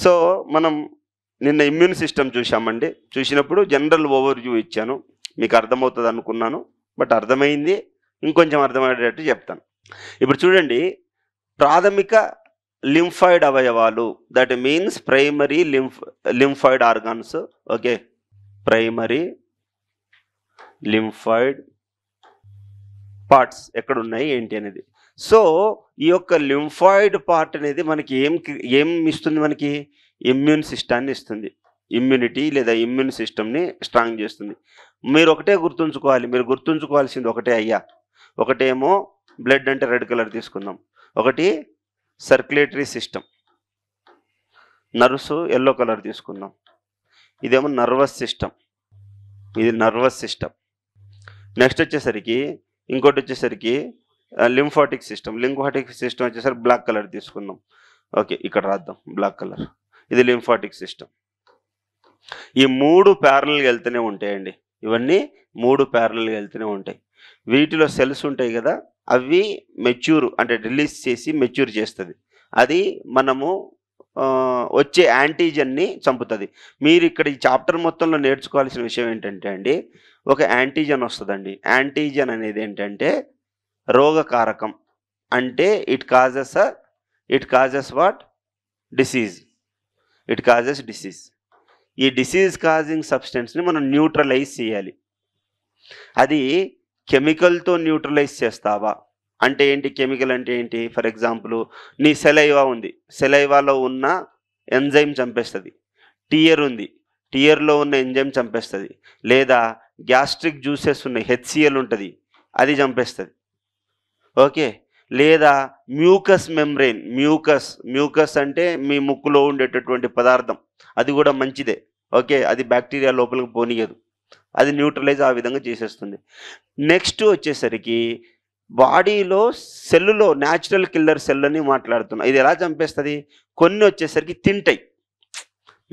So మనం నిన్న immune system చూసామండి. చూసినప్పుడు జనరల్ ఓవర్‌వ్యూ ఇచ్చాను. మీకు అర్థమవుతుంది అనుకున్నాను. బట్ అర్థమైంది. ఇంకొంచెం అర్థమయ్యేటట్టు చెప్తాను. ఇప్పుడు చూడండి, ప్రాథమిక లింఫాయిడ్ అవయవాలు, that means primary lymphoid organs. Okay, primary lymphoid parts ఎక్కడున్నాయి ఏంటి అనేది. సో ఈ యొక్క లింఫాయిడ్ పార్ట్ అనేది మనకి ఏం ఇస్తుంది? మనకి ఇమ్యూన్ సిస్టాన్ని ఇస్తుంది. ఇమ్యూనిటీ లేదా ఇమ్యూన్ సిస్టమ్ని స్ట్రాంగ్ చేస్తుంది. మీరు ఒకటే గుర్తుంచుకోవాలి, మీరు గుర్తుంచుకోవాల్సింది ఒకటే అయ్యా. ఒకటేమో బ్లడ్ అంటే రెడ్ కలర్ తీసుకుందాం, ఒకటి circulatory system, nerves yellow colour తీసుకుందాం, ఇదేమో నర్వస్ సిస్టమ్, ఇది నర్వస్ సిస్టమ్. నెక్స్ట్ వచ్చేసరికి ఇంకోటి వచ్చేసరికి లింఫాటిక్ సిస్టమ్. లింఫాటిక్ సిస్టమ్ వచ్చేసరికి బ్లాక్ కలర్ తీసుకుందాం. ఓకే, ఇక్కడ రాద్దాం బ్లాక్ కలర్. ఇది లింఫాటిక్ సిస్టమ్. ఈ 3 ప్యారలల్గా వెళ్తూనే ఉంటాయండి. ఇవన్నీ 3 ప్యారలల్గా వెళ్తూనే ఉంటాయి. వీటిలో సెల్స్ ఉంటాయి కదా, అవి మెచ్యూర్ అంటే రిలీజ్ చేసి మెచ్యూర్ చేస్తుంది. అది మనము వచ్చే యాంటీజన్ని చంపుతుంది. మీరు ఇక్కడ ఈ చాప్టర్ మొత్తంలో నేర్చుకోవాల్సిన విషయం ఏంటంటే అండి, ఒక యాంటీజన్ వస్తుందండి. యాంటీజన్ అనేది ఏంటంటే రోగకారకం. అంటే it causes what? Disease. It causes disease. ఈ డిసీజ్ కాజింగ్ సబ్స్టెన్స్ని మనం న్యూట్రలైజ్ చేయాలి. అది కెమికల్తో న్యూట్రలైజ్ చేస్తావా అంటే ఏంటి? కెమికల్ అంటే ఏంటి? ఫర్ ఎగ్జాంపుల్, నీ సెలైవా ఉంది, సెలైవాలో ఉన్న ఎంజైమ్ చంపేస్తుంది. టియర్ ఉంది, టియర్లో ఉన్న ఎంజైమ్ చంపేస్తుంది. లేదా గ్యాస్ట్రిక్ జ్యూసెస్ ఉన్నాయి, హెచ్సిఎల్ ఉంటుంది, అది చంపేస్తుంది. ఓకే, లేదా మ్యూకస్ మెంబ్రెయిన్, మ్యూకస్ అంటే మీ ముక్కులో ఉండేటటువంటి పదార్థం, అది కూడా మంచిదే. ఓకే, అది బ్యాక్టీరియా లోపలికి పోనీయదు, అది న్యూట్రలైజ్ ఆ విధంగా చేసేస్తుంది. నెక్స్ట్ వచ్చేసరికి బాడీలో సెల్లులో న్యాచురల్ కిల్లర్ సెల్ అని మాట్లాడుతున్నాం. ఇది ఎలా చంపేస్తుంది? కొన్ని వచ్చేసరికి తింటాయి,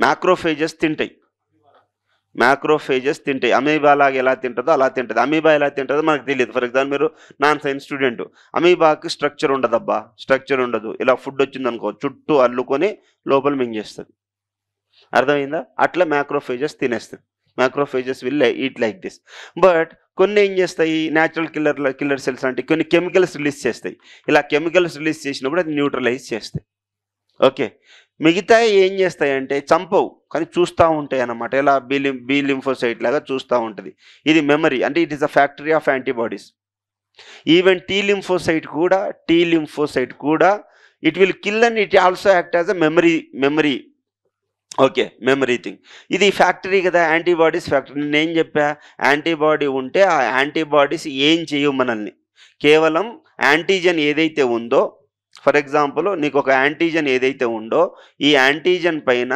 మ్యాక్రోఫేజెస్ తింటాయి. అమీబా లాగా ఎలా తింటుందో అలా తింటుంది. అమీబా ఎలా తింటుందో మనకు తెలియదు. ఫర్ ఎగ్జాంపుల్, మీరు నాన్ సైన్స్ స్టూడెంట్, అమీబాకి స్ట్రక్చర్ ఉండదబ్బా, స్ట్రక్చర్ ఉండదు. ఇలా ఫుడ్ వచ్చిందనుకో చుట్టూ అల్లుకొని లోపల మింగేస్తుంది. అర్థమైందా? అట్లా మ్యాక్రోఫేజెస్ తినేస్తుంది. Macrophages will eat like this. But కొన్ని ఏం చేస్తాయి? న్యాచురల్ కిల్లర్ సెల్స్ అంటే కొన్ని కెమికల్స్ రిలీజ్ చేస్తాయి. ఇలా కెమికల్స్ రిలీజ్ చేసినప్పుడు అది న్యూట్రలైజ్ చేస్తాయి. ఓకే, మిగతా ఏం చేస్తాయంటే చంపవు, కానీ చూస్తూ ఉంటాయి అన్నమాట. ఇలా బి లింఫోసైట్ లాగా చూస్తూ ఉంటుంది. ఇది మెమరీ, అంటే it is a factory of antibodies. Even T lymphocyte కూడా it will kill and it also act as a memory. Okay, memory thing. ఇది ఫ్యాక్టరీ కదా, యాంటీబాడీస్ ఫ్యాక్టరీ. నేనేం చెప్పా? యాంటీబాడీ ఉంటే ఆ యాంటీబాడీస్ ఏం చేయవు మనల్ని. కేవలం యాంటీజన్ ఏదైతే ఉందో, ఫర్ ఎగ్జాంపుల్ నీకు ఒక యాంటీజన్ ఏదైతే ఉందో, ఈ యాంటీజన్ పైన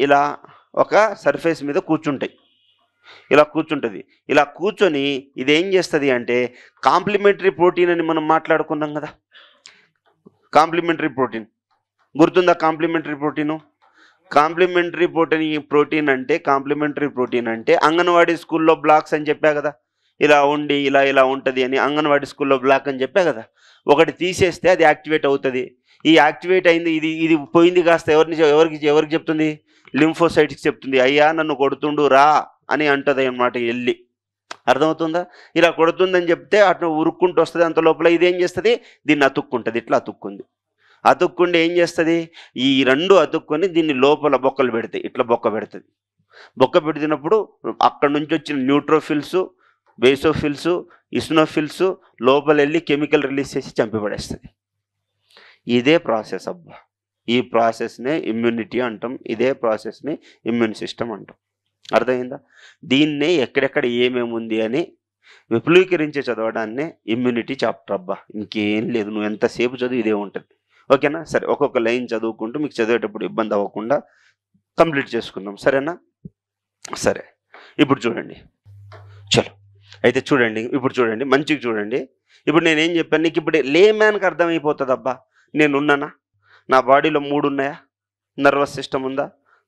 ఇలా ఒక సర్ఫేస్ మీద కూర్చుంటాయి. ఇలా కూర్చొని ఇదేం చేస్తుంది అంటే, కాంప్లిమెంటరీ ప్రోటీన్ అని మనం మాట్లాడుకున్నాం కదా. కాంప్లిమెంటరీ ప్రోటీన్ గుర్తుందా? కాంప్లిమెంటరీ ప్రోటీన్ అంటే అంగన్వాడీ స్కూల్లో బ్లాక్స్ అని చెప్పా కదా. ఇలా ఉండి ఇలా ఉంటుంది అని అంగన్వాడీ స్కూల్లో బ్లాక్ అని చెప్పా కదా. ఒకటి తీసేస్తే అది యాక్టివేట్ అవుతుంది. ఈ యాక్టివేట్ అయింది, ఇది పోయింది కాస్త ఎవరికి చెప్తుంది? లింఫోసైట్కి చెప్తుంది. అయ్యా నన్ను కొడుతుండు రా అని అంటుంది అన్నమాట వెళ్ళి. అర్థమవుతుందా? ఇలా కొడుతుందని చెప్తే అటు ఉరుక్కుంటూ వస్తుంది. అంత లోపల ఇదేం చేస్తుంది? దీన్ని అతుక్కుంటుంది. ఇట్లా అతుక్కుండి ఏం చేస్తుంది? ఈ 2 అతుక్కొని దీన్ని లోపల బొక్కలు పెడతాయి. ఇట్లా బొక్క పెడుతున్నప్పుడు అక్కడ నుంచి వచ్చిన న్యూట్రోఫిల్స్, బేసోఫిల్స్, ఇస్నోఫిల్స్ లోపల వెళ్ళి కెమికల్ రిలీజ్ చేసి చంపిపడేస్తుంది. ఇదే ప్రాసెస్ అబ్బా. ఈ ప్రాసెస్నే ఇమ్యూనిటీ అంటాం. ఇదే ప్రాసెస్ని ఇమ్యూన్ సిస్టమ్ అంటాం. అర్థమైందా? దీన్నే ఎక్కడెక్కడ ఏమేమి ఉంది అని విపులీకరించి చదవడాన్నే ఇమ్యూనిటీ చాప్టర్ అబ్బా. ఇంకేం లేదు, నువ్వు ఎంతసేపు చదువు ఇదే ఉంటుంది. ఓకేనా? సరే, ఒక్కొక్క లైన్ చదువుకుంటూ మీకు చదివేటప్పుడు ఇబ్బంది అవ్వకుండా కంప్లీట్ చేసుకుందాం. సరేనా? సరే, ఇప్పుడు చూడండి. అయితే చూడండి, మంచిగా చూడండి. ఇప్పుడు నేనేం చెప్పాను నీకు? ఇప్పుడు లేమ్యాన్కి అర్థమైపోతుంది అబ్బా. నేనున్నానా? నా బాడీలో 3 ఉన్నాయా? నర్వస్ సిస్టమ్ ఉందా,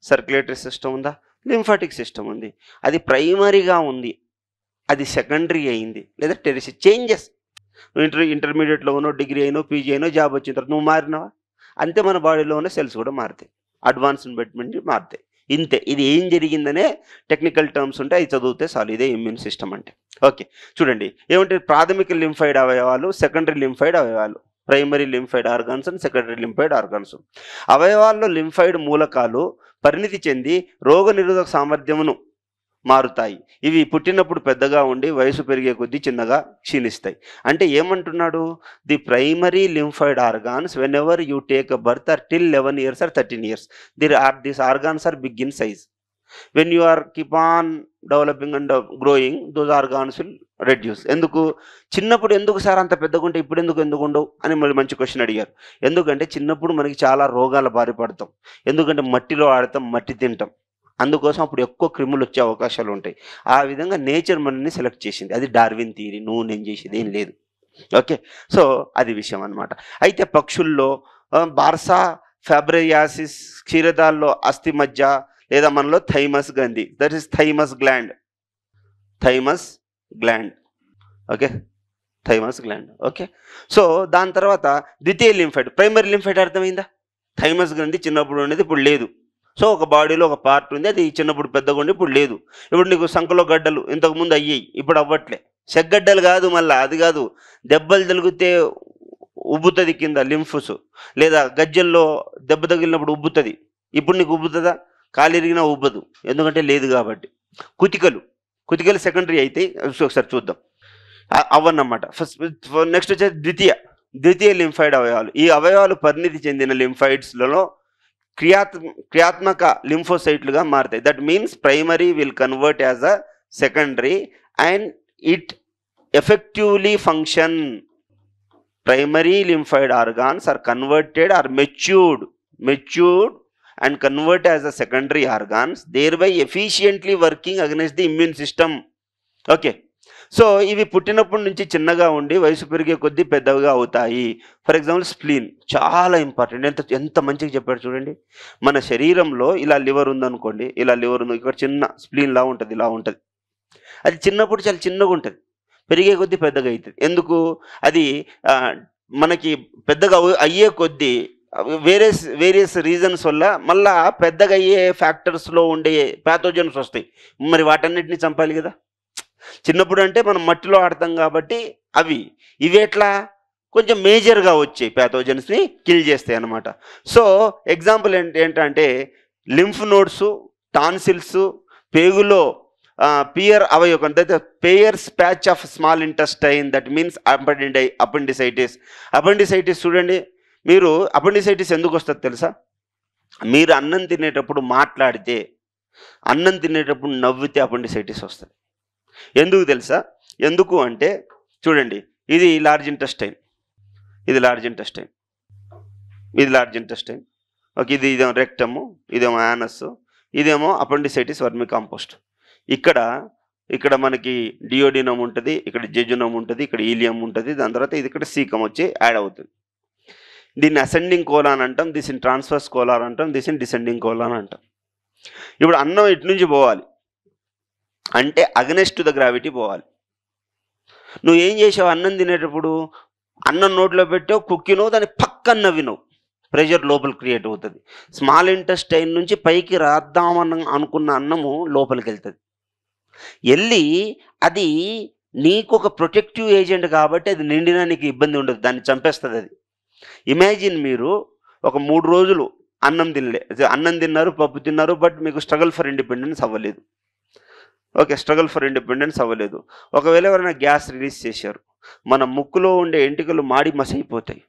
సర్క్యులేటరీ సిస్టమ్ ఉందా, లింఫాటిక్ సిస్టమ్ ఉంది. అది ప్రైమరీగా ఉంది, అది సెకండరీ అయింది, లేదా టెరిషరీ. చేంజెస్. నువ్వు ఇంటర్మీడియట్లో ఉన్నో, డిగ్రీ అయినో, పీజీ అయినో, జాబ్ వచ్చిన తర్వాత నువ్వు మారినావా? అంతే మన బాడీలో ఉన్న సెల్స్ కూడా మారుతాయి, అడ్వాన్స్ని బట్టి మారుతాయి. ఇంతే. ఇది ఏం జరిగిందనే టెక్నికల్ టర్మ్స్ ఉంటాయి, అవి చదివితే చాలు. ఇదే ఇమ్యూన్ సిస్టమ్ అంటే. ఓకే, చూడండి ఏమంటే ప్రాథమిక లింఫాయిడ్ అవయవాలు, సెకండరీ లింఫాయిడ్ అవయవాలు, primary lymphoid organs and secondary lymphoid organs. అవయవాల్లో లింఫాయిడ్ మూలకాలు పరిణితి చెంది రోగ నిరోధక సామర్థ్యమును మారుతాయి. ఇవి పుట్టినప్పుడు పెద్దగా ఉండి వయసు పెరిగే కొద్దీ చిన్నగా క్షీణిస్తాయి. అంటే ఏమంటున్నాడు, the primary lymphoid organs when ever you take a birth are till 11 years or 13 years these organs are big in size. When you are keep on developing and growing, those organs will reduce. ఎందుకు చిన్నప్పుడు ఎందుకు sir అంత పెద్దగా ఉంటే ఇప్పుడు ఎందుకు ఉండవు అని మళ్ళీ మంచి క్వశ్చన్ అడిగారు. ఎందుకంటే చిన్నప్పుడు మనకి చాలా రోగాల బారి పడతాం, ఎందుకంటే మట్టిలో ఆడతాం, మట్టి తింటాం, అందుకోసం అప్పుడు ఎక్కువ క్రిములు వచ్చే అవకాశాలు ఉంటాయి. ఆ విధంగా నేచర్ మనల్ని సెలెక్ట్ చేసింది. అది డార్విన్ థియరీ, నేను చేసేది ఏం లేదు. ఓకే, సో అది విషయం అనమాట. అయితే పక్షుల్లో బార్సా ఫాబ్రియాసిస్, క్షీరదాల్లో అస్థి మజ్జ లేదా మనలో థైమస్ గ్రంథి, that is thymus gland. Okay, thymus gland. Okay, so దాని తర్వాత ద్వితీయ లింఫాయిడ్. ప్రైమరీ లింఫాయిడ్ అర్థమైందా? థైమస్ గ్రంథి చిన్నప్పుడు ఉండేది, ఇప్పుడు లేదు. సో ఒక బాడీలో ఒక పార్ట్ ఉంది, అది చిన్నప్పుడు పెద్దగా ఉండి ఇప్పుడు లేదు. ఇప్పుడు నీకు సంఖలో గడ్డలు ఇంతకుముందు అయ్యాయి, ఇప్పుడు అవ్వట్లే. సెగ్గడ్డలు కాదు, మళ్ళీ అది కాదు, దెబ్బలు తగిలితే ఉబ్బుతుంది కింద లింఫ్స్, లేదా గజ్జల్లో దెబ్బ తగిలినప్పుడు ఉబ్బుతుంది. ఇప్పుడు నీకు ఉబ్బుతుందా? కాలు ఇరిగినా ఉబ్బదు, ఎందుకంటే లేదు కాబట్టి. కుతికలు సెకండరీ అయితే ఒకసారి చూద్దాం. అవన్నమాట. ఫస్ట్ నెక్స్ట్ వచ్చేసి ద్వితీయ లింఫాయిడ్ అవయవాలు. ఈ అవయవాలు పరిణితి చెందిన లింఫాయిడ్స్లలో క్రియాత్మక లింఫోసైట్లుగా మారుతాయి. That means primary will convert as a secondary and it effectively function. Primary lymphoid organs are converted or matured and convert as a secondary organs, thereby efficiently working against the immune system. Okay, so ఇవి పుట్టినప్పటి నుంచి చిన్నగా ఉండి వయసు పెరిగే కొద్దీ పెద్దగా అవుతాయి. ఫర్ ఎగ్జాంపుల్ స్ప్లీన్ చాలా ఇంపార్టెంట్. ఎంత మంచిగా చెప్పాడు చూడండి. మన శరీరంలో ఇలా లివర్ ఉందనుకోండి, ఇలా లివర్ ఉంది, ఇక్కడ చిన్న స్ప్లీన్ లా ఉంటుంది, ఇలా ఉంటుంది. అది చిన్నప్పుడు చాలా చిన్నగా ఉంటుంది, పెరిగే కొద్దీ పెద్దగా అవుతుంది. ఎందుకు? అది మనకి పెద్దగా అయ్యే కొద్దీ వేరియస్ రీజన్స్ వల్ల మళ్ళా పెద్దగా అయ్యే ఫ్యాక్టర్స్లో ఉండే ప్యాథోజన్స్ వస్తాయి. మరి వాటన్నిటిని చంపాలి కదా. చిన్నప్పుడు అంటే మనం మట్టిలో ఆడతాం కాబట్టి ఇవి ఎట్లా కొంచెం మేజర్గా వచ్చే ప్యాథోజన్స్ని కిల్ చేస్తాయి అన్నమాట. సో ఎగ్జాంపుల్ ఏంటంటే లింఫ్ నోడ్స్, టాన్సిల్స్, పేగులో పియర్ అవయవం, Peyer's patch of small intestine, that means appendicitis. చూడండి, మీరు అపెండిసైటిస్ ఎందుకు వస్తుంది తెలుసా? మీరు అన్నం తినేటప్పుడు మాట్లాడితే, అన్నం తినేటప్పుడు నవ్వితే అపెండిసైటిస్ వస్తుంది. ఎందుకు తెలుసా? ఎందుకు అంటే చూడండి, ఇది లార్జ్ ఇంటెస్టైన్, ఇది లార్జ్ ఇంటెస్టైన్, ఓకే, ఇదేమో రెక్టము, ఇదేమో యానస్, ఇదేమో అపెండిసైటిస్ వర్మికాంపోస్ట్. ఇక్కడ మనకి డియోడినం ఉంటుంది, ఇక్కడ జెజునం ఉంటుంది, ఇక్కడ ఈలియం ఉంటుంది, దాని తర్వాత ఇది ఇక్కడ సీకం వచ్చి యాడ్ అవుతుంది. దీన్ని అసెండింగ్ కోలాన్ అంటాం, దీన్ని ట్రాన్స్వర్స్ కోలాన్ అంటాం, దీన్ని డిసెండింగ్ కోలాన్ అంటాం. ఇప్పుడు అన్నం ఇటు నుంచి పోవాలి అంటే అగనెస్ట్ ద గ్రావిటీ పోవాలి. నువ్వు ఏం చేసావు? అన్నం తినేటప్పుడు అన్నం నోట్లో పెట్టావు, కుక్కినవు, దాన్ని పక్కన నవ్వినవు, ప్రెషర్ లోపల క్రియేట్ అవుతుంది. స్మాల్ ఇంటెస్టైన్ నుంచి పైకి రాద్దామని అనుకున్న అన్నము లోపలికి వెళ్తుంది. వెళ్ళి అది నీకు ఒక ప్రొటెక్టివ్ ఏజెంట్ కాబట్టి అది నిండినా నీకు ఇబ్బంది ఉండదు, దాన్ని చంపేస్తుంది అది. ఇమాజిన్ మీరు ఒక 3 రోజులు అన్నం తిన్నారు, పప్పు తిన్నారు, బట్ మీకు స్ట్రగుల్ ఫర్ ఇండిపెండెన్స్ అవ్వలేదు. ఓకే, స్ట్రగుల్ ఫర్ ఇండిపెండెన్స్ అవ్వలేదు. ఒకవేళ ఎవరైనా గ్యాస్ రిలీజ్ చేశారు, మన ముక్కులో ఉండే ఎంటికలు మాడి మసైపోతాయి,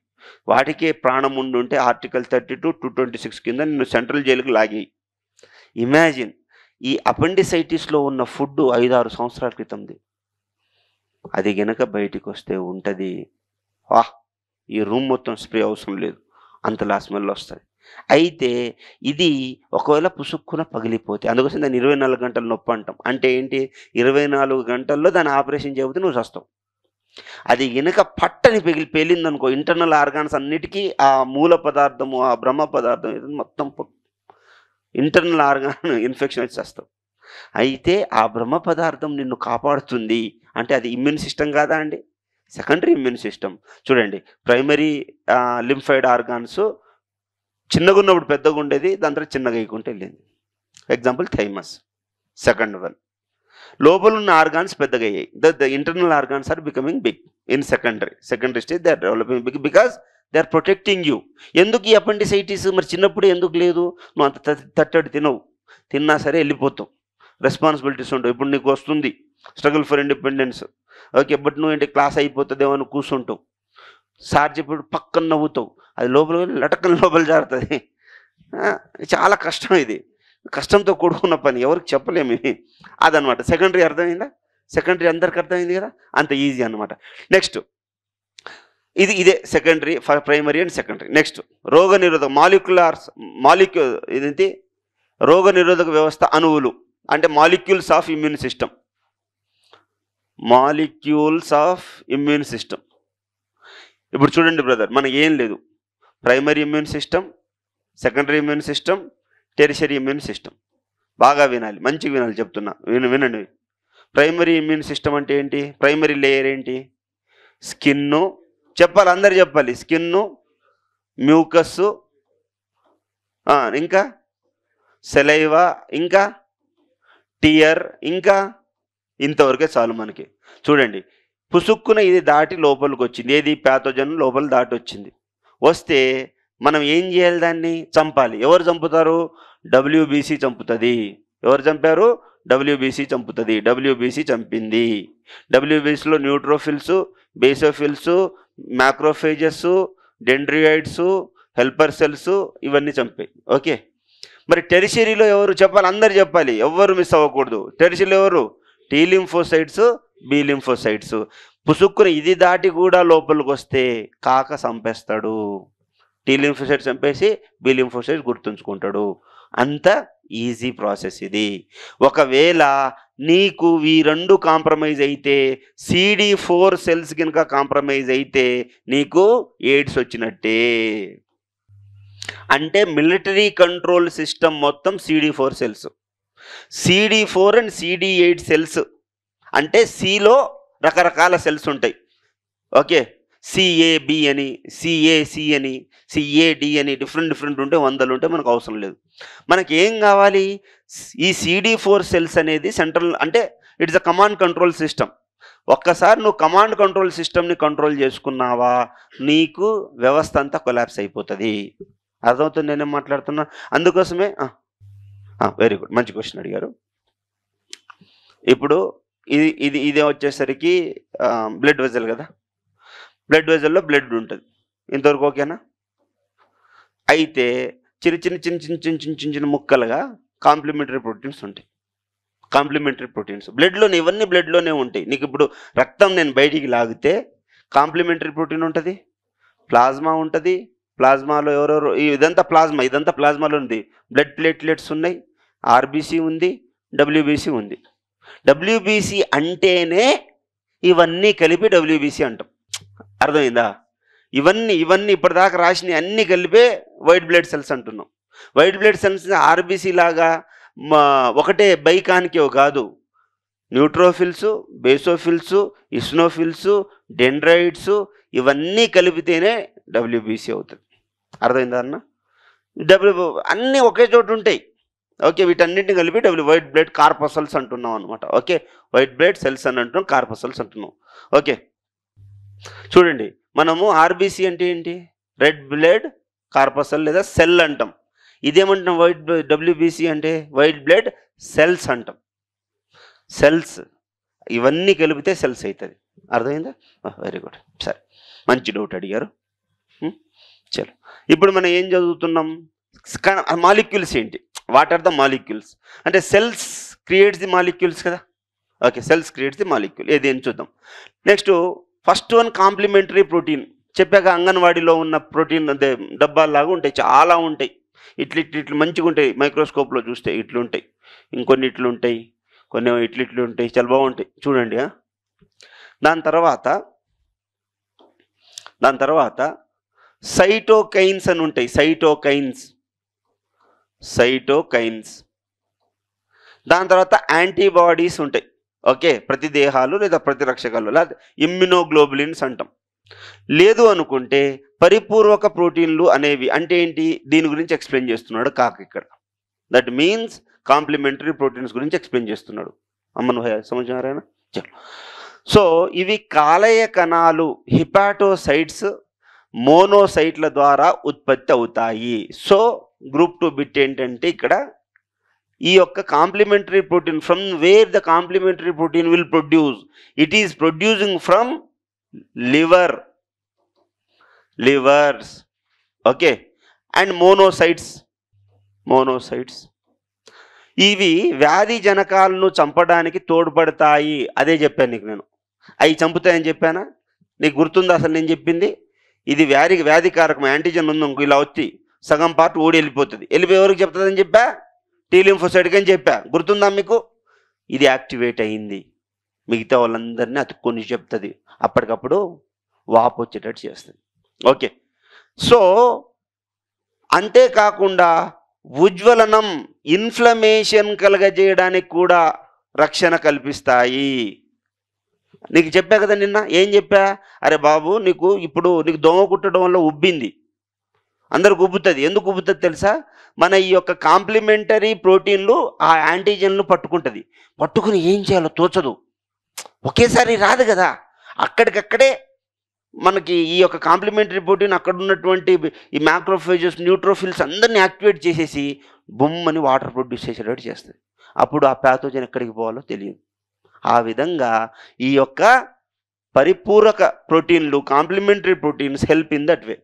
వాటికే ప్రాణం ఉంటే ఆర్టికల్ 32, 226 కింద నిన్ను సెంట్రల్ జైలుకి లాగాయి. ఇమాజిన్, ఈ అపెండిసైటిస్లో ఉన్న ఫుడ్ 5-6 సంవత్సరాల క్రితంది, అది గనక బయటికి వస్తే ఉంటుంది, ఈ రూమ్ మొత్తం స్ప్రే అవసరం లేదు, అంతలా స్మెల్ వస్తుంది. అయితే ఇది ఒకవేళ పుసుక్కున పగిలిపోతే, అందుకోసం దాన్ని 24 గంటల నొప్పి అంటాం. అంటే ఏంటి? 24 గంటల్లో దాన్ని ఆపరేషన్ చేయకపోతే నువ్వు చస్తావు. అది గనక పట్టని పేలిందనుకో, ఇంటర్నల్ ఆర్గాన్స్ అన్నిటికీ ఆ మూల పదార్థము, ఆ బ్రహ్మ పదార్థం మొత్తం ఇంటర్నల్ ఆర్గాన్ ఇన్ఫెక్షన్ వచ్చి వస్తావు. అయితే ఆ బ్రహ్మ పదార్థం నిన్ను కాపాడుతుంది అంటే అది ఇమ్యూన్ సిస్టమ్ కాదా అండి? Secondary immune system. చూడండి, ప్రైమరీ లింఫాయిడ్ ఆర్గాన్స్ చిన్నగా ఉన్నప్పుడు పెద్దగా ఉండేది, దాని తర్వాత చిన్నగా అయ్యకుంటూ వెళ్ళింది. Example thymus. Second one. లోపల ఉన్న ఆర్గాన్స్ పెద్దగా అయ్యాయి. The internal organs are becoming big in secondary stage. They are developing big because they are protecting you. ఎందుకు ఈ అపెండిసైటిస్? మరి చిన్నప్పుడు ఎందుకు లేదు? నువ్వు అంత తట్టడి తినవు, తిన్నా సరే వెళ్ళిపోతావు, రెస్పాన్సిబిలిటీస్ ఉండవు. ఇప్పుడు నీకు వస్తుంది struggle for independence, okay, but నువ్వు ఏంటి క్లాస్ అయిపోతుందేమో అని కూర్చుంటావు, సార్ చెప్పాడు పక్కన నవ్వుతావు, అది లోపల లటక్కన లోపల జారుతుంది. చాలా కష్టం, ఇది కష్టంతో కూడుకున్న పని, ఎవరికి చెప్పలేము ఇది. అదనమాట సెకండరీ. అర్థమైందా? సెకండరీ అందరికి అర్థమైంది కదా, అంత ఈజీ అనమాట. నెక్స్ట్ ఇదే secondary, primary and secondary. Next రోగ నిరోధక ఇదేంటి రోగ నిరోధక వ్యవస్థ అణువులు అంటే molecules of immune system. Molecules of immune system. ఇప్పుడు చూడండి బ్రదర్, మనకి ఏం లేదు, primary immune system, secondary immune system, tertiary immune system. బాగా వినాలి, మంచిగా వినాలి చెప్తున్నా, వినండి. ప్రైమరీ ఇమ్యూన్ సిస్టమ్ అంటే ఏంటి? ప్రైమరీ లేయర్ ఏంటి? స్కిన్ను, చెప్పాలి, అందరు చెప్పాలి. స్కిన్ను, మ్యూకస్సు, ఇంకా సెలైవా, ఇంకా టియర్, ఇంకా ఇంతవరకే చాలు మనకి. చూడండి, పుసుక్కున ఇది దాటి లోపలికి వచ్చింది. ఏది? ప్యాథోజన్ లోపల దాటి వచ్చింది. వస్తే మనం ఏం చేయాలి? దాన్ని చంపాలి. ఎవరు చంపుతారు? WBC చంపుతుంది. ఎవరు చంపారు? WBC చంపుతుంది. WBC చంపింది. WBCలో neutrophils, basophils, macrophages, dendroids, helper cells ఇవన్నీ చంపాయి. ఓకే, మరి టెరిషరీలో ఎవరు? చెప్పాలి, అందరు చెప్పాలి, ఎవరు మిస్ అవ్వకూడదు. టెరిషరీలో ఎవరు? T lymphocytes, B lymphocytes. పుసుక్కుని ఇది దాటి కూడా లోపలికి వస్తే కాక చంపేస్తాడు. T లింఫోసైట్స్ చంపేసి B లింఫోసైట్స్ గుర్తుంచుకుంటాడు. అంత ఈజీ ప్రాసెస్ ఇది. ఒకవేళ నీకు ఈ రెండు కాంప్రమైజ్ అయితే, CD4 సెల్స్ కనుక కాంప్రమైజ్ అయితే నీకు ఎయిడ్స్ వచ్చినట్టే. అంటే మిలిటరీ కంట్రోల్ సిస్టమ్ మొత్తం CD4 cells. CD4 and CD8 cells అంటే సిలో రకరకాల సెల్స్ ఉంటాయి. ఓకే, CAB అని, CAC అని, CAD అని డిఫరెంట్ ఉంటే 100 ఉంటే మనకు అవసరం లేదు. మనకి ఏం కావాలి? ఈ CD4 సెల్స్ అనేది సెంట్రల్, అంటే it's a command control system. ఒక్కసారి నువ్వు కమాండ్ కంట్రోల్ సిస్టమ్ని కంట్రోల్ చేసుకున్నావా, నీకు వ్యవస్థ అంతా కొలాప్స్ అయిపోతుంది. అర్థమవుతుంది నేనేం మాట్లాడుతున్నా? అందుకోసమే వెరీ గుడ్, మంచి క్వశ్చన్ అడిగారు. ఇప్పుడు ఇదే వచ్చేసరికి బ్లడ్ వెజల్ కదా. బ్లడ్ వెజల్లో బ్లడ్ ఉంటుంది. ఇంతవరకు ఓకేనా? అయితే చిన్న ముక్కలుగా కాంప్లిమెంటరీ ప్రోటీన్స్ ఉంటాయి. కాంప్లిమెంటరీ ప్రోటీన్స్ బ్లడ్లోనే, ఇవన్నీ బ్లడ్లోనే ఉంటాయి. నీకు ఇప్పుడు రక్తం నేను బయటికి లాగితే కాంప్లిమెంటరీ ప్రోటీన్ ఉంటుంది, ప్లాజ్మా ఉంటుంది. ప్లాజ్మాలో ఎవరెవరు, ఇదంతా ప్లాజ్మాలో ఉంది. బ్లడ్ ప్లేట్లెట్స్ ఉన్నాయి, RBC ఉంది, WBC ఉంది. WBC అంటేనే ఇవన్నీ కలిపి WBC అంటాం. అర్థమైందా? ఇవన్నీ ఇప్పటిదాకా రాసినవి అన్నీ కలిపే వైట్ బ్లడ్ సెల్స్ అంటున్నాం. వైట్ బ్లడ్ సెల్స్ RBC లాగా ఒకటే బైకానికేవ్ కాదు. న్యూట్రోఫిల్స్, బేసోఫిల్స్, ఇస్నోఫిల్స్, డెండ్రైడ్స్ ఇవన్నీ కలిపితేనే WBC అవుతుంది. అర్థమైందా అన్న? అన్నీ ఒకే చోటు ఉంటాయి. ఓకే, వీటన్నింటిని కలిపి వైట్ బ్లడ్ కార్పసల్స్ అంటున్నాం అనమాట. ఓకే, వైట్ బ్లడ్ సెల్స్ అని అంటున్నాం, కార్పసల్స్ అంటున్నాం. ఓకే, చూడండి, మనము RBC అంటే ఏంటి? రెడ్ బ్లడ్ కార్పసల్ లేదా సెల్ అంటాం. ఇదేమంటున్నాం? WBC అంటే వైట్ బ్లడ్ సెల్స్ అంటాం. సెల్స్ ఇవన్నీ కలిపితే సెల్స్ అవుతుంది. అర్థమైందా? వెరీ గుడ్, సరే, మంచి డౌట్ అడిగారు. చలో, ఇప్పుడు మనం ఏం చదువుతున్నాం? మాలిక్యూల్స్ ఏంటి? వాట్ ఆర్ ద మాలిక్యూల్స్ అంటే సెల్స్ క్రియేట్స్ ది మాలిక్యూల్స్ కదా. Okay, cells creates the molecule. ఏది అని చూద్దాం. Next first one complementary protein. చెప్పాక అంగన్వాడీలో ఉన్న ప్రోటీన్ అదే డబ్బాల్లాగా ఉంటాయి, చాలా ఉంటాయి. ఇట్లు మంచిగా ఉంటాయి. మైక్రోస్కోప్లో చూస్తే ఇట్లు ఉంటాయి, ఇంకొన్ని ఇట్లు ఉంటాయి, కొన్ని ఇట్లు ఉంటాయి, చాలా బాగుంటాయి చూడండి. దాని తర్వాత సైటోకైన్స్ అని ఉంటాయి. సైటోకైన్స్. దాని తర్వాత యాంటీబాడీస్ ఉంటాయి. ఓకే, ప్రతిదేహాలు లేదా ప్రతిరక్షకాలు లేదా ఇమ్యునోగ్లోబులిన్స్ అంటాం. లేదు అనుకుంటే పరిపూర్వక ప్రోటీన్లు అనేవి అంటే ఏంటి, దీని గురించి ఎక్స్ప్లెయిన్ చేస్తున్నాడు కాక ఇక్కడ. దట్ మీన్స్ కాంప్లిమెంటరీ ప్రోటీన్స్ గురించి ఎక్స్ప్లెయిన్ చేస్తున్నాడు. అమ్మను సమझ చలో. సో ఇవి కాలేయ కణాలు హిపాటోసైట్స్ మోనోసైట్ల ద్వారా ఉత్పత్తి అవుతాయి. సో గ్రూప్ 2 బిట్ ఏంటంటే ఇక్కడ ఈ యొక్క complementary protein from where the complementary protein will produce, it is producing from livers okay and monocytes ఇవి వ్యాధి జనకాలను చంపడానికి తోడ్పడతాయి. అదే చెప్పాను నీకు నేను, అవి చంపుతాయని చెప్పానా? నీకు గుర్తుందా అసలు నేను చెప్పింది? ఇది వ్యాధికారకం యాంటీజన్ ఉంది ఇంకో ఇలా వచ్చి సగం పార్ట్ ఓడి వెళ్ళిపోతుంది. వెళ్ళిపోయి ఎవరికి చెప్తుందని చెప్పా? టీ లింఫోసైట్కి అని చెప్పా. గుర్తుందా మీకు? ఇది యాక్టివేట్ అయింది, మిగతా వాళ్ళందరినీ అతుక్కొని చెప్తుంది, అప్పటికప్పుడు వాపు వచ్చేటట్టు చేస్తుంది. ఓకే. సో అంతేకాకుండా ఉజ్వలనం ఇన్ఫ్లమేషన్ కలగజేయడానికి కూడా రక్షణ కల్పిస్తాయి. నీకు చెప్పా కదా నిన్న, ఏం చెప్పా? అరే బాబు నీకు దోమ కుట్టడం వల్ల ఉబ్బింది, అందరికి ఉబ్బుతుంది. ఎందుకు ఉబ్బుతుంది తెలుసా? మన ఈ యొక్క కాంప్లిమెంటరీ ప్రోటీన్లు ఆ యాంటీజన్లు పట్టుకుని ఏం చేయాలో తోచదు, ఒకేసారి రాదు కదా. అక్కడికక్కడే మనకి ఈ యొక్క కాంప్లిమెంటరీ ప్రోటీన్ అక్కడ ఉన్నటువంటి ఈ మ్యాక్రోఫేజెస్ న్యూట్రోఫిల్స్ అందరినీ యాక్టివేట్ చేసేసి బొమ్మని వాటర్ ప్రొడ్యూస్ చేసేటట్టు చేస్తుంది. అప్పుడు ఆ ప్యాథోజన్ ఎక్కడికి పోవాలో తెలియదు. ఆ విధంగా ఈ యొక్క పరిపూరక ప్రోటీన్లు complementary proteins help in that way.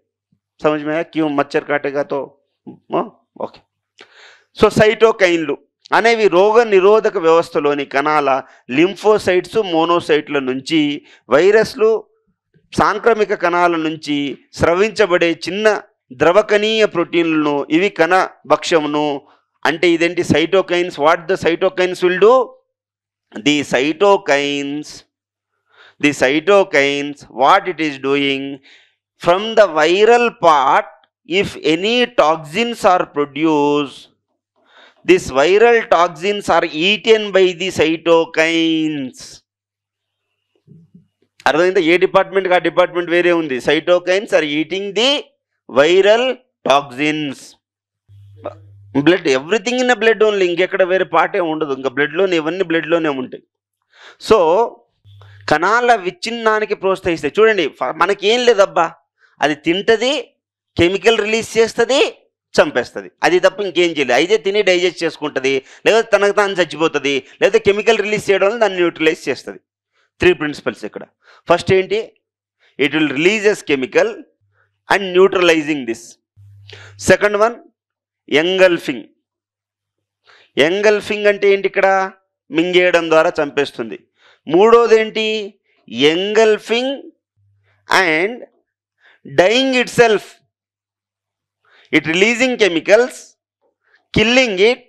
समझ में आया क्यों मच्छर काटेगा तो ఓకే. సో సైటోకైన్లు అనేవి రోగ నిరోధక వ్యవస్థలోని కణాల లింఫోసైట్స్ మోనోసైట్ల నుంచి వైరస్లు సాంక్రమిక కణాల నుంచి స్రవించబడే చిన్న ద్రవకణీయ ప్రోటీన్లను ఇవి కణ భక్ష్యమును. అంటే ఇదేంటి cytokines? What the cytokines will do? The cytokines what it is doing, from the viral part, if any toxins are produced, these viral toxins are eaten by the cytokines. అర్థమైందా? ఏ డిపార్ట్మెంట్కి ఆ డిపార్ట్మెంట్ వేరే ఉంది. Cytokines are eating the viral toxins. Blood, everything in blood only, ఇంకెక్కడ వేరే పార్టే ఉండదు. ఇంకా బ్లడ్లోనే ఇవన్నీ బ్లడ్లోనే ఉంటాయి. సో కణాల విచ్ఛిన్నానికి ప్రోత్సహిస్తాయి. చూడండి, మనకేం లేదబ్బా, అది తింటుంది, కెమికల్ రిలీజ్ చేస్తుంది, చంపేస్తుంది, అది తప్ప ఇంకేం చేయలేదు. అయితే తిని డైజెస్ట్ చేసుకుంటుంది, లేదా తనకు తాను చచ్చిపోతుంది, లేదా కెమికల్ రిలీజ్ చేయడం వల్ల దాన్ని న్యూట్రలైజ్ చేస్తుంది. 3 ప్రిన్సిపల్స్ ఇక్కడ. ఫస్ట్ ఏంటి? It will releases chemical and neutralising this. Second one engulfing అంటే ఏంటి? ఇక్కడ మింగేయడం ద్వారా చంపేస్తుంది. మూడోది ఏంటి? Engulfing and dying itself, it releasing chemicals, killing it,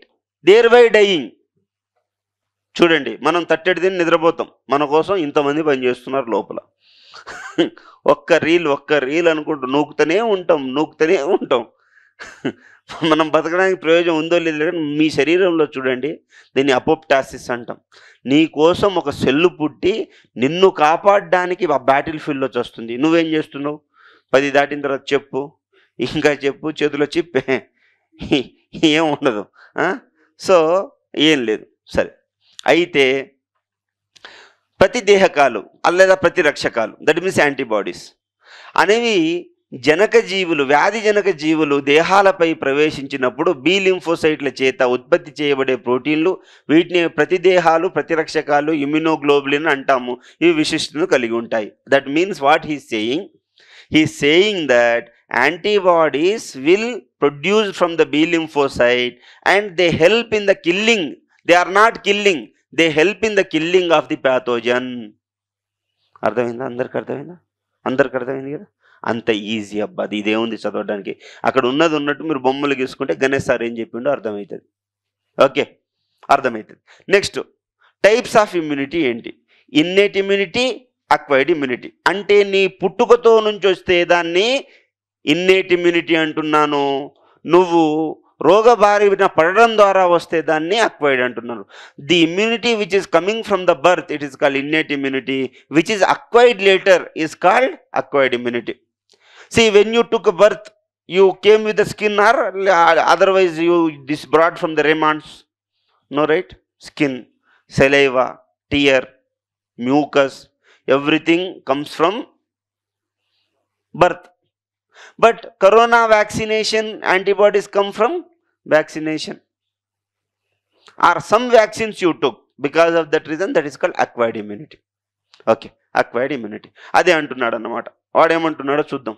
thereby dying. చూడండి, మనం తట్టెడు తిని నిద్రపోతాం, మన కోసం ఇంతమంది పనిచేస్తున్నారు లోపల. ఒక్క రీల్ అనుకుంటూ నూకుతూనే ఉంటాం. మనం బతకడానికి ప్రయోజనం ఉందో లేదో మీ శరీరంలో చూడండి, దీన్ని అపోప్టాసిస్ అంటాం. నీ కోసం ఒక సెల్లు పుట్టి నిన్ను కాపాడడానికి ఆ బ్యాటిల్ ఫీల్డ్లో వస్తుంది. నువ్వేం చేస్తున్నావు? 10 దాటిన తర్వాత చెప్పు, ఇంకా చెప్పు, చేతిలో చిప్పే, ఏం ఉండదు. సో ఏం లేదు. సరే, అయితే ప్రతిదేహకాలు లేదా ప్రతిరక్షకాలు, దట్ మీన్స్ యాంటీబాడీస్ అనేవి వ్యాధి జనక జీవులు దేహాలపై ప్రవేశించినప్పుడు బి లింఫోసైట్ల చేత ఉత్పత్తి చేయబడే ప్రోటీన్లు, వీటిని ప్రతిదేహాలు, ప్రతిరక్షకాలు, ఇమ్యునోగ్లోబులిన్ అంటాము. ఇవి విశిష్టతను కలిగి ఉంటాయి. That means what he's saying? He's saying that antibodies will produce from the B lymphocyte and they help in the killing. They are not killing, they help in the killing of the pathogen. అర్థమైందా? అందరికి అర్థమైంది కదా? అంత easy అబ్బా, అది ఇదేముంది చదవడానికి. అక్కడ ఉన్నట్టు మీరు బొమ్మలు గీసుకుంటే గణేష్ సార్ ఏం చెప్పిండో అర్థమవుతుంది. ఓకే, అర్థమవుతుంది. నెక్స్ట్, టైప్స్ ఆఫ్ ఇమ్యూనిటీ ఏంటి? Innate immunity, acquired immunity. అంటే నీ పుట్టుకతో నుంచి వస్తే దాన్ని ఇన్నేట్ ఇమ్యూనిటీ అంటున్నాను. నువ్వు రోగ బారిన పడడం ద్వారా వస్తే దాన్ని అక్వైర్డ్ అంటున్నారు. The immunity which is coming from the birth it is called innate immunity, which is acquired later is called acquired immunity. See, when you took a birth, you came with the skin or otherwise you this brought from the remnants? No, right? Skin, saliva, tear, mucus, everything comes from birth. But corona vaccination antibodies come from vaccination, or some vaccines you took. Because of that reason, that is called acquired immunity. Okay, acquired immunity. అదే అంటున్నాడు అన్నమాట. వాడు ఏమంటున్నాడో చూద్దాం.